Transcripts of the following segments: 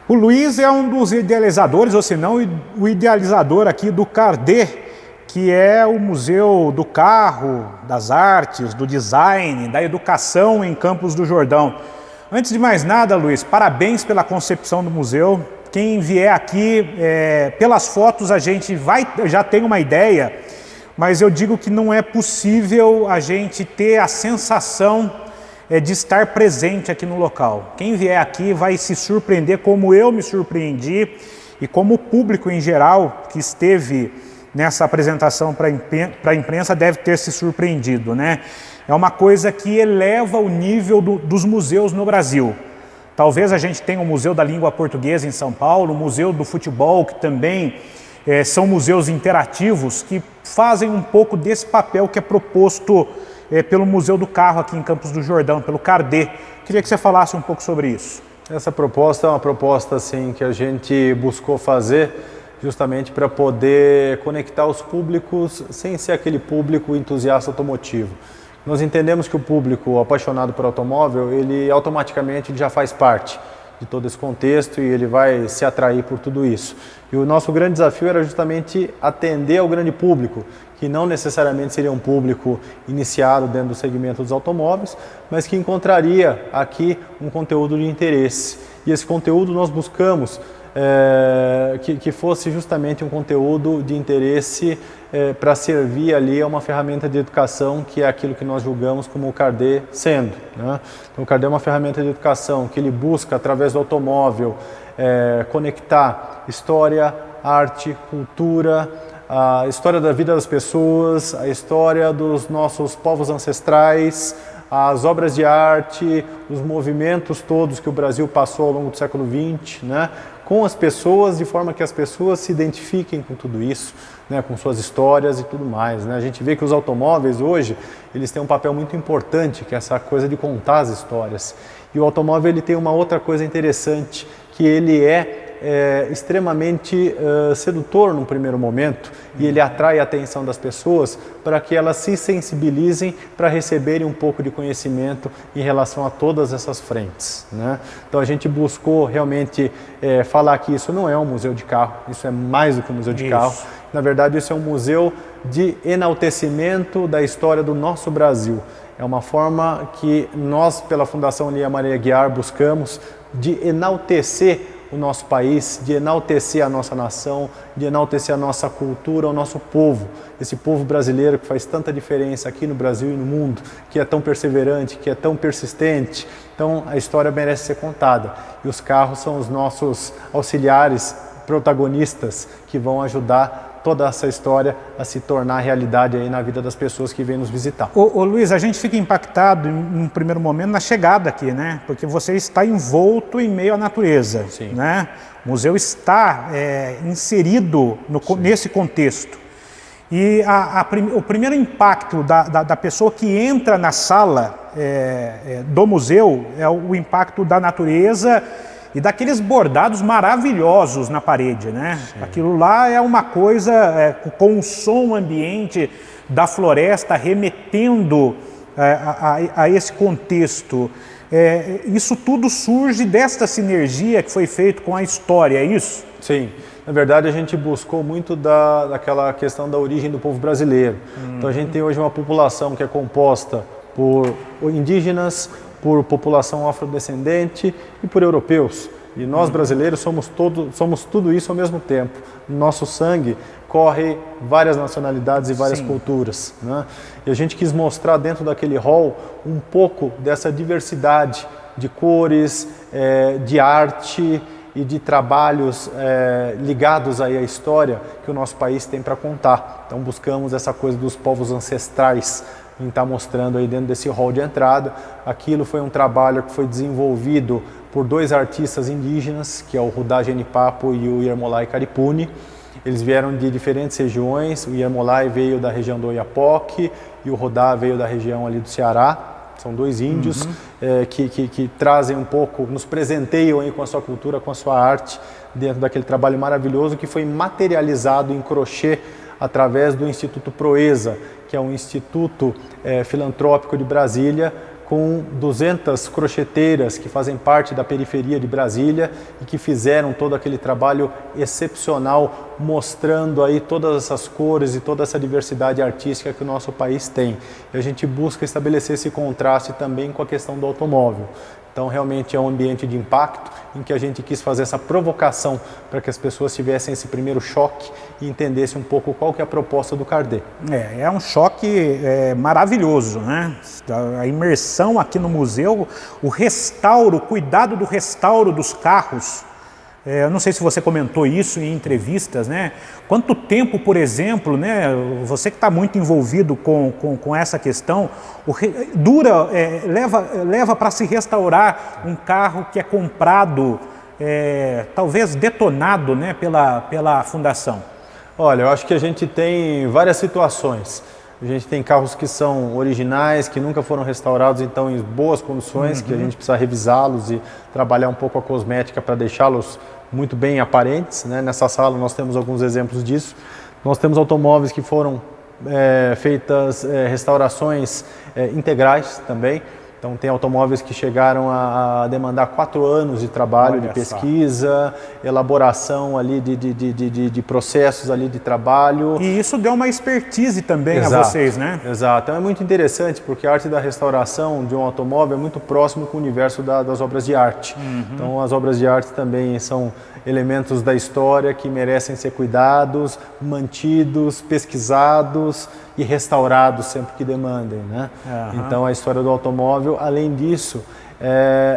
O Luiz é um dos idealizadores, ou se não, o idealizador aqui do CARDE, que é o Museu do Carro, das Artes, do Design, da Educação em Campos do Jordão. Antes de mais nada, Luiz, parabéns pela concepção do museu. Quem vier aqui, pelas fotos a gente já tem uma ideia, mas eu digo que não é possível a gente ter a sensação de estar presente aqui no local. Quem vier aqui vai se surpreender como eu me surpreendi e como o público em geral que esteve nessa apresentação para a imprensa deve ter se surpreendido, né? É uma coisa que eleva o nível dos museus no Brasil. Talvez a gente tenha o Museu da Língua Portuguesa em São Paulo, o Museu do Futebol, que também são museus interativos, que fazem um pouco desse papel que é proposto pelo Museu do Carro aqui em Campos do Jordão, pelo CARDE. Queria que você falasse um pouco sobre isso. Essa proposta é uma proposta assim, que a gente buscou fazer justamente para poder conectar os públicos sem ser aquele público entusiasta automotivo. Nós entendemos que o público apaixonado por automóvel, ele automaticamente já faz parte de todo esse contexto e ele vai se atrair por tudo isso. E o nosso grande desafio era justamente atender ao grande público, que não necessariamente seria um público iniciado dentro do segmento dos automóveis, mas que encontraria aqui um conteúdo de interesse. E esse conteúdo nós buscamos que fosse justamente um conteúdo de interesse para servir ali a uma ferramenta de educação, que é aquilo que nós julgamos como o CARDE sendo, né? Então, o CARDE é uma ferramenta de educação que ele busca, através do automóvel, conectar história, arte, cultura, a história da vida das pessoas, a história dos nossos povos ancestrais, as obras de arte, os movimentos todos que o Brasil passou ao longo do século XX, né? Com as pessoas, de forma que as pessoas se identifiquem com tudo isso, né? Com suas histórias e tudo mais, né? A gente vê que os automóveis hoje, eles têm um papel muito importante, que é essa coisa de contar as histórias. E o automóvel ele tem uma outra coisa interessante, que ele é extremamente sedutor num primeiro momento e ele atrai a atenção das pessoas para que elas se sensibilizem para receberem um pouco de conhecimento em relação a todas essas frentes, né? Então a gente buscou realmente falar que isso não é um museu de carro, isso é mais do que um museu de carro. Na verdade, isso é um museu de enaltecimento da história do nosso Brasil. É uma forma que nós, pela Fundação Lia Maria Guiar, buscamos de enaltecer o nosso país, de enaltecer a nossa nação, de enaltecer a nossa cultura, o nosso povo. Esse povo brasileiro que faz tanta diferença aqui no Brasil e no mundo, que é tão perseverante, que é tão persistente. Então, a história merece ser contada. E os carros são os nossos auxiliares, protagonistas, que vão ajudar toda essa história a se tornar realidade aí na vida das pessoas que vêm nos visitar. Ô Luiz, a gente fica impactado em um primeiro momento na chegada aqui, né? Porque você está envolto em meio à natureza, Sim. né? O museu está inserido nesse contexto. E o primeiro impacto da pessoa que entra na sala do museu é o impacto da natureza e daqueles bordados maravilhosos na parede, né? Sim. Aquilo lá é uma coisa com o som ambiente da floresta remetendo a esse contexto. Isso tudo surge desta sinergia que foi feito com a história, é isso? Sim. Na verdade, a gente buscou muito daquela questão da origem do povo brasileiro. Então, a gente tem hoje uma população que é composta por indígenas, por população afrodescendente e por europeus. E nós brasileiros somos tudo isso ao mesmo tempo. No nosso sangue corre várias nacionalidades e várias culturas, né? E a gente quis mostrar dentro daquele hall um pouco dessa diversidade de cores, de arte e de trabalhos ligados aí à história que o nosso país tem para contar. Então buscamos essa coisa dos povos ancestrais em estar mostrando aí dentro desse hall de entrada. Aquilo foi um trabalho que foi desenvolvido por dois artistas indígenas, que é o Rudá Genipapo e o Yermolai Caripuni. Eles vieram de diferentes regiões, o Yermolai veio da região do Oiapoque e o Rudá veio da região ali do Ceará. São dois índios que trazem um pouco, nos presenteiam aí com a sua cultura, com a sua arte, dentro daquele trabalho maravilhoso que foi materializado em crochê através do Instituto Proeza, que é um instituto filantrópico de Brasília, com 200 crocheteiras que fazem parte da periferia de Brasília e que fizeram todo aquele trabalho excepcional, mostrando aí todas essas cores e toda essa diversidade artística que o nosso país tem. E a gente busca estabelecer esse contraste também com a questão do automóvel. Então, realmente é um ambiente de impacto em que a gente quis fazer essa provocação para que as pessoas tivessem esse primeiro choque e entendessem um pouco qual que é a proposta do Cardé. É um choque maravilhoso, né? A imersão aqui no museu, o restauro, o cuidado do restauro dos carros. Eu não sei se você comentou isso em entrevistas, né? Quanto tempo, por exemplo, né? Você que está muito envolvido com essa questão, leva para se restaurar um carro que é comprado, talvez detonado, né? pela fundação. Olha, eu acho que a gente tem várias situações. A gente tem carros que são originais, que nunca foram restaurados, então em boas condições, que a gente precisa revisá-los e trabalhar um pouco a cosmética para deixá-los muito bem aparentes, né? Nessa sala nós temos alguns exemplos disso. Nós temos automóveis que foram feitas restaurações integrais também. Então tem automóveis que chegaram a demandar 4 anos de trabalho, de pesquisa, elaboração ali de processos ali de trabalho. E isso deu uma expertise também a vocês, né? Exato. Então é muito interessante porque a arte da restauração de um automóvel é muito próximo com o universo das obras de arte. Então as obras de arte também são elementos da história que merecem ser cuidados, mantidos, pesquisados e restaurados sempre que demandem, né? Então a história do automóvel, além disso,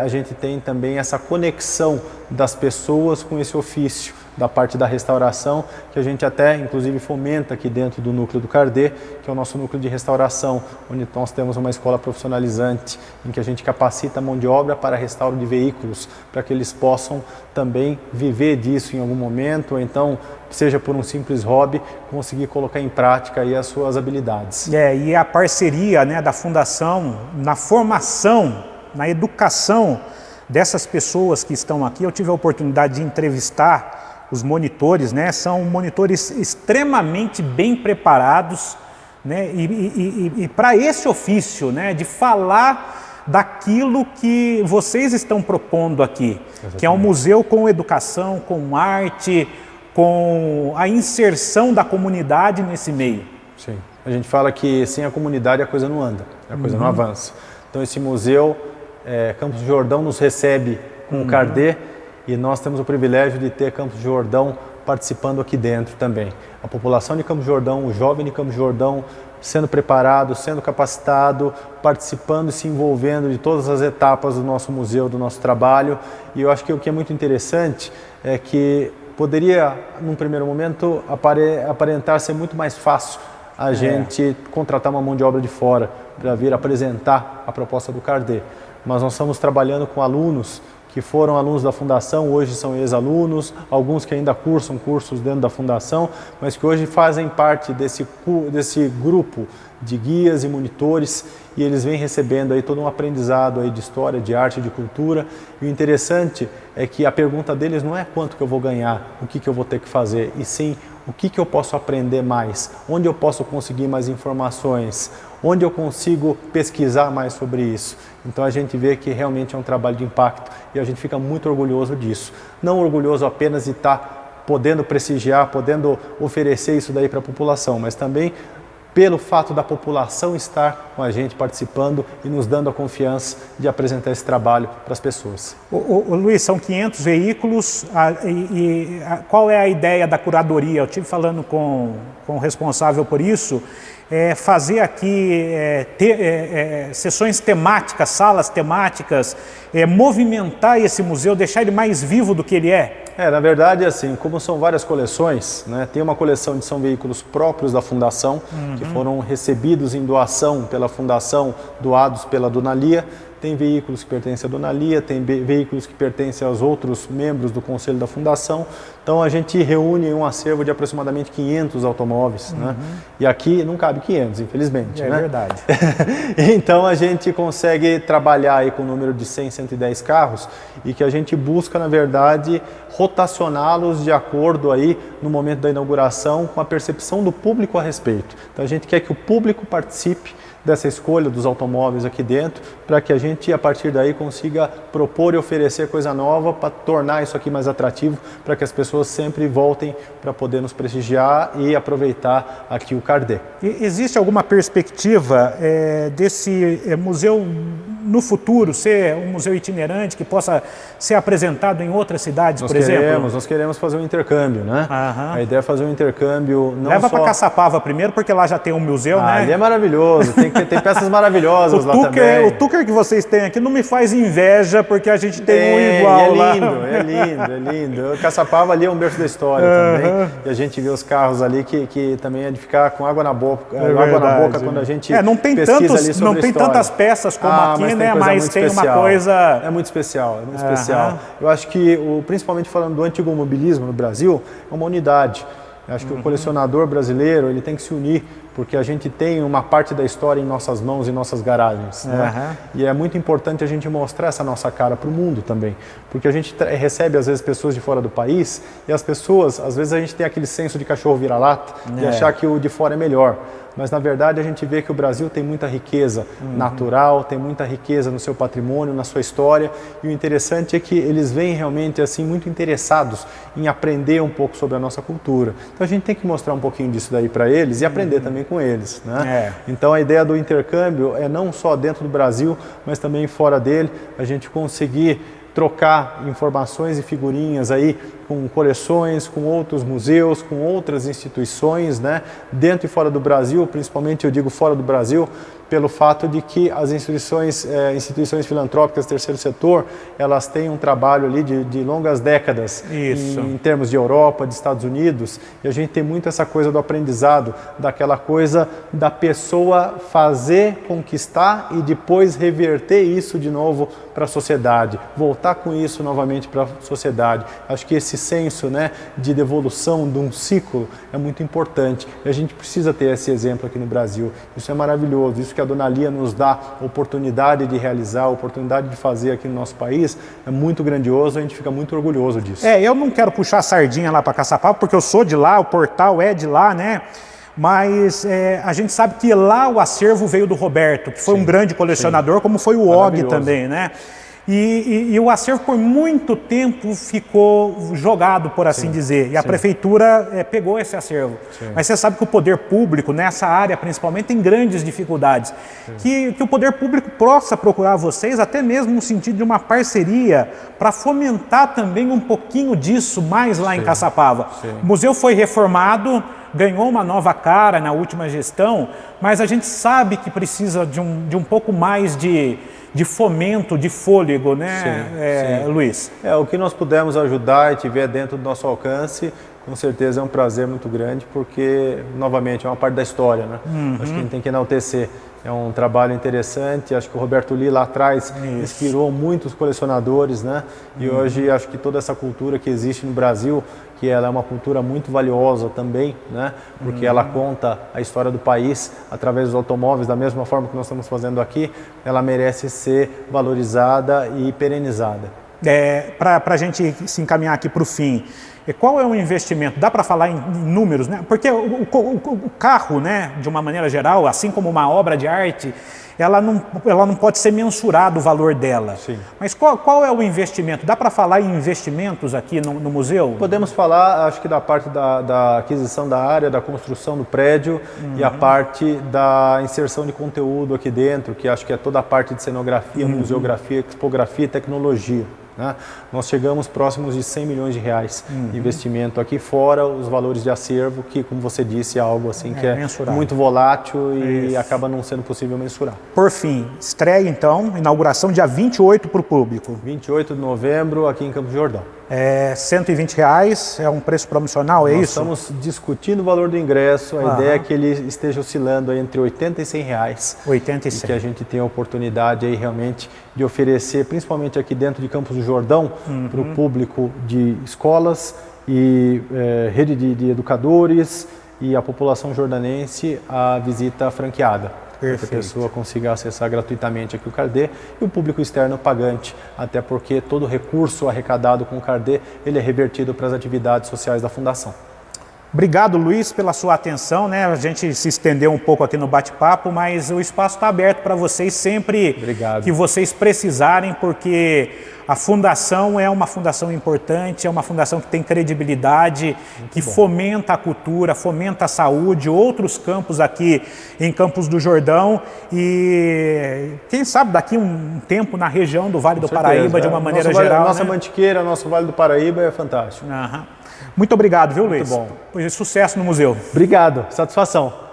a gente tem também essa conexão das pessoas com esse ofício da parte da restauração, que a gente até inclusive fomenta aqui dentro do núcleo do Cardé, que é o nosso núcleo de restauração, onde nós temos uma escola profissionalizante em que a gente capacita a mão de obra para restauro de veículos, para que eles possam também viver disso em algum momento, ou então, seja por um simples hobby, conseguir colocar em prática aí as suas habilidades. E a parceria, né, da Fundação na formação, na educação dessas pessoas que estão aqui. Eu tive a oportunidade de entrevistar os monitores, né? São monitores extremamente bem preparados, né? E para esse ofício, né, de falar daquilo que vocês estão propondo aqui, que é um museu com educação, com arte, com a inserção da comunidade nesse meio. Sim, a gente fala que sem a comunidade a coisa não anda, a coisa não avança. Então esse museu, Campos do Jordão, nos recebe com o Cardé, e nós temos o privilégio de ter Campos do Jordão participando aqui dentro também. A população de Campos do Jordão, o jovem de Campos do Jordão, sendo preparado, sendo capacitado, participando e se envolvendo de todas as etapas do nosso museu, do nosso trabalho. E eu acho que o que é muito interessante é que poderia, num primeiro momento, aparentar ser muito mais fácil a gente contratar uma mão de obra de fora para vir apresentar a proposta do Cardé. Mas nós estamos trabalhando com alunos que foram alunos da Fundação, hoje são ex-alunos, alguns que ainda cursam cursos dentro da Fundação, mas que hoje fazem parte desse grupo de guias e monitores, e eles vêm recebendo aí todo um aprendizado aí de história, de arte, de cultura. E o interessante é que a pergunta deles não é quanto que eu vou ganhar, o que eu vou ter que fazer, e sim o que eu posso aprender mais, onde eu posso conseguir mais informações, onde eu consigo pesquisar mais sobre isso. Então a gente vê que realmente é um trabalho de impacto e a gente fica muito orgulhoso disso. Não orgulhoso apenas de estar podendo prestigiar, podendo oferecer isso daí para a população, mas também pelo fato da população estar com a gente participando e nos dando a confiança de apresentar esse trabalho para as pessoas. Luiz, são 500 veículos, qual é a ideia da curadoria? Eu estive falando com o responsável por isso, fazer aqui sessões temáticas, salas temáticas, movimentar esse museu, deixar ele mais vivo do que ele é. Na verdade, assim, como são várias coleções, né, tem uma coleção de são veículos próprios da Fundação, que foram recebidos em doação pela Fundação, doados pela Dona Lia. Tem veículos que pertencem à Dona Lia, tem veículos que pertencem aos outros membros do Conselho da Fundação. Então a gente reúne um acervo de aproximadamente 500 automóveis, né? E aqui não cabe 500, infelizmente. É verdade. Então a gente consegue trabalhar aí com o número de 100, 110 carros e que a gente busca, na verdade, rotacioná-los de acordo aí no momento da inauguração com a percepção do público a respeito. Então a gente quer que o público participe dessa escolha dos automóveis aqui dentro, para que a gente, a partir daí, consiga propor e oferecer coisa nova para tornar isso aqui mais atrativo, para que as pessoas sempre voltem para poder nos prestigiar e aproveitar aqui o CARDE. Existe alguma perspectiva desse museu no futuro ser um museu itinerante que possa ser apresentado em outras cidades, por exemplo? Nós queremos fazer um intercâmbio, né? A ideia é fazer um intercâmbio não Leva só... para Caçapava primeiro, porque lá já tem um museu, né? Ali é maravilhoso, tem peças maravilhosas lá também. O Tucker que vocês têm aqui não me faz inveja, porque a gente tem um igual lá. É lindo. O Caçapava ali é um berço da história também. E a gente vê os carros ali que também é de ficar com água na boca, quando a gente não tem pesquisa ali sobre não tem tantas peças como aqui, né? Mas tem uma coisa... É muito especial, especial. Eu acho que, principalmente falando do antigo automobilismo no Brasil, é uma unidade. Eu acho que o colecionador brasileiro ele tem que se unir, porque a gente tem uma parte da história em nossas mãos e nossas garagens. Né? E é muito importante a gente mostrar essa nossa cara para o mundo também, porque a gente recebe às vezes pessoas de fora do país e as pessoas, às vezes a gente tem aquele senso de cachorro vira-lata e achar que o de fora é melhor. Mas, na verdade, a gente vê que o Brasil tem muita riqueza natural, tem muita riqueza no seu patrimônio, na sua história. E o interessante é que eles vêm realmente assim muito interessados em aprender um pouco sobre a nossa cultura. Então, a gente tem que mostrar um pouquinho disso daí para eles e aprender também com eles. Né? Então, a ideia do intercâmbio é não só dentro do Brasil, mas também fora dele, a gente conseguir trocar informações e figurinhas aí com coleções, com outros museus, com outras instituições, né? Dentro e fora do Brasil, principalmente eu digo fora do Brasil, pelo fato de que as instituições filantrópicas do terceiro setor, elas têm um trabalho ali de longas décadas em termos de Europa, de Estados Unidos, e a gente tem muito essa coisa do aprendizado, daquela coisa da pessoa fazer, conquistar e depois reverter isso de novo para a sociedade, voltar com isso novamente para a sociedade. Acho que esse senso, né, de devolução de um ciclo é muito importante, e a gente precisa ter esse exemplo aqui no Brasil. Isso é maravilhoso, isso que a Dona Lia nos dá a oportunidade de realizar, a oportunidade de fazer aqui no nosso país, é muito grandioso, a gente fica muito orgulhoso disso. Eu não quero puxar a sardinha lá para Caçapava, porque eu sou de lá, o portal é de lá, né? Mas a gente sabe que lá o acervo veio do Roberto, que foi um grande colecionador, como foi o Og também, né? E o acervo por muito tempo ficou jogado, por assim dizer, e a prefeitura pegou esse acervo. Mas você sabe que o poder público, nessa área principalmente, tem grandes dificuldades. Que o poder público possa procurar vocês, até mesmo no sentido de uma parceria, para fomentar também um pouquinho disso mais lá em Caçapava. O museu foi reformado, ganhou uma nova cara na última gestão, mas a gente sabe que precisa de um pouco mais de fomento, de fôlego, né, Luiz? O que nós pudermos ajudar e tiver dentro do nosso alcance, com certeza é um prazer muito grande, porque, novamente, é uma parte da história, né? Acho que a gente tem que enaltecer. É um trabalho interessante, acho que o Roberto Lee lá atrás inspirou muitos colecionadores, né? E hoje acho que toda essa cultura que existe no Brasil, que ela é uma cultura muito valiosa também, né? Porque ela conta a história do país através dos automóveis, da mesma forma que nós estamos fazendo aqui, ela merece ser valorizada e perenizada. Para a gente se encaminhar aqui para o fim, qual é o investimento? Dá para falar em números, né? Porque o carro, né, de uma maneira geral, assim como uma obra de arte, ela não pode ser mensurado o valor dela. Mas qual é o investimento? Dá para falar em investimentos aqui no museu? Podemos falar, acho que da parte da aquisição da área, da construção do prédio e a parte da inserção de conteúdo aqui dentro, que acho que é toda a parte de cenografia, museografia, expografia e tecnologia. Né? Nós chegamos próximos de 100 milhões de reais de investimento aqui, fora os valores de acervo, que, como você disse, é algo assim que é muito volátil e acaba não sendo possível mensurar. Por fim, estreia então, inauguração dia 28 para o público. 28 de novembro, aqui em Campos do Jordão. R$120, é um preço promocional, é isso? Nós estamos discutindo o valor do ingresso, a ideia é que ele esteja oscilando aí entre R$80 e R$100. 80 e 100. E que a gente tenha a oportunidade aí realmente de oferecer, principalmente aqui dentro de Campos do Jordão, para o público de escolas e rede de educadores e a população jordanense, a visita franqueada. Para que a pessoa consiga acessar gratuitamente aqui o CARDE e o público externo pagante, até porque todo recurso arrecadado com o CARDE ele é revertido para as atividades sociais da Fundação. Obrigado, Luiz, pela sua atenção, né? A gente se estendeu um pouco aqui no bate-papo, mas o espaço está aberto para vocês sempre que vocês precisarem, porque a fundação é uma fundação importante, é uma fundação que tem credibilidade, que fomenta a cultura, fomenta a saúde, outros campos aqui em Campos do Jordão e quem sabe daqui um tempo na região do Vale do Paraíba, de uma maneira geral. Nossa Mantiqueira, nosso Vale do Paraíba é fantástico. Muito obrigado, viu, Luiz? Muito bom. Sucesso no museu. Obrigado, satisfação.